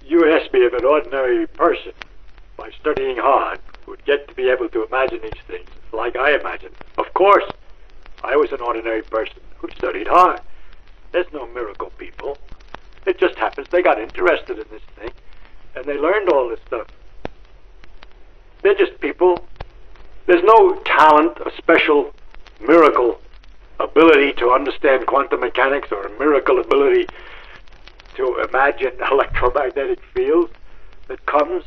You asked me if an ordinary person, by studying hard, would get to be able to imagine these things like I imagine. Of course, I was an ordinary person who studied hard. There's no miracle people. It just happens they got interested in this thing, and they learned all this stuff. They're just people. There's no talent, a special miracle ability to understand quantum mechanics or a miracle ability to imagine electromagnetic fields that comes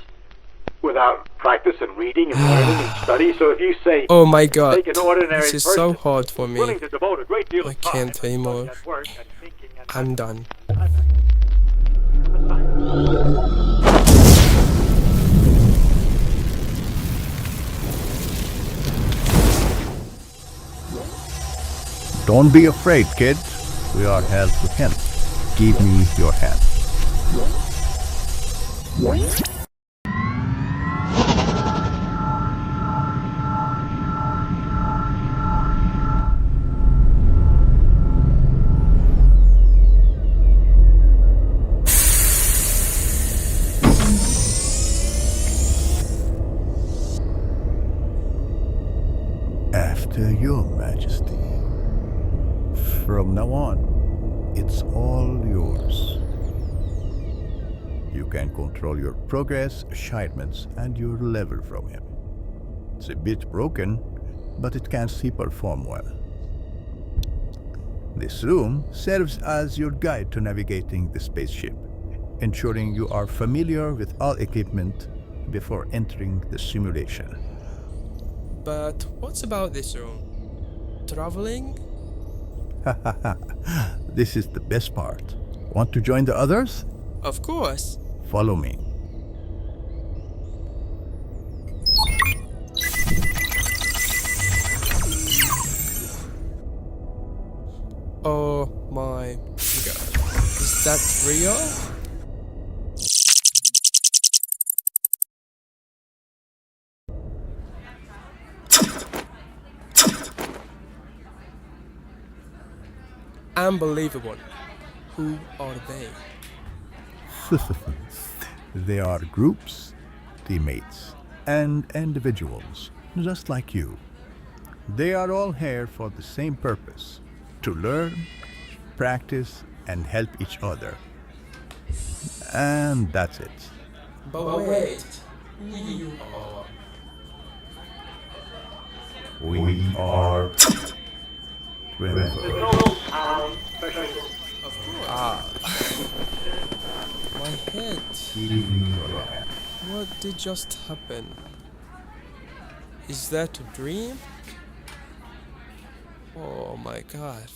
without practice and reading and learning and study. So if you say, Oh my god, take an ordinary this is person so hard for me. willing to devote a great deal I of time can't anymore. and work and thinking and I'm done. Don't be afraid, kid. We are here to help. Give me your hand. After your majesty. From now on, it's all yours. You can control your progress, achievements, and your level from him. It's a bit broken, but it can still perform well. This room serves as your guide to navigating the spaceship, ensuring you are familiar with all equipment before entering the simulation. But what's about this room? Traveling? This is the best part. Want to join the others? Of course. Follow me. Oh my god. Is that real? Unbelievable. Who are they? They are groups, teammates, and individuals, just like you. They are all here for the same purpose, to learn, practice, and help each other. And that's it. But wait, who you are? We are twins. Of course. My head. What did just happen? Is that a dream? Oh my god.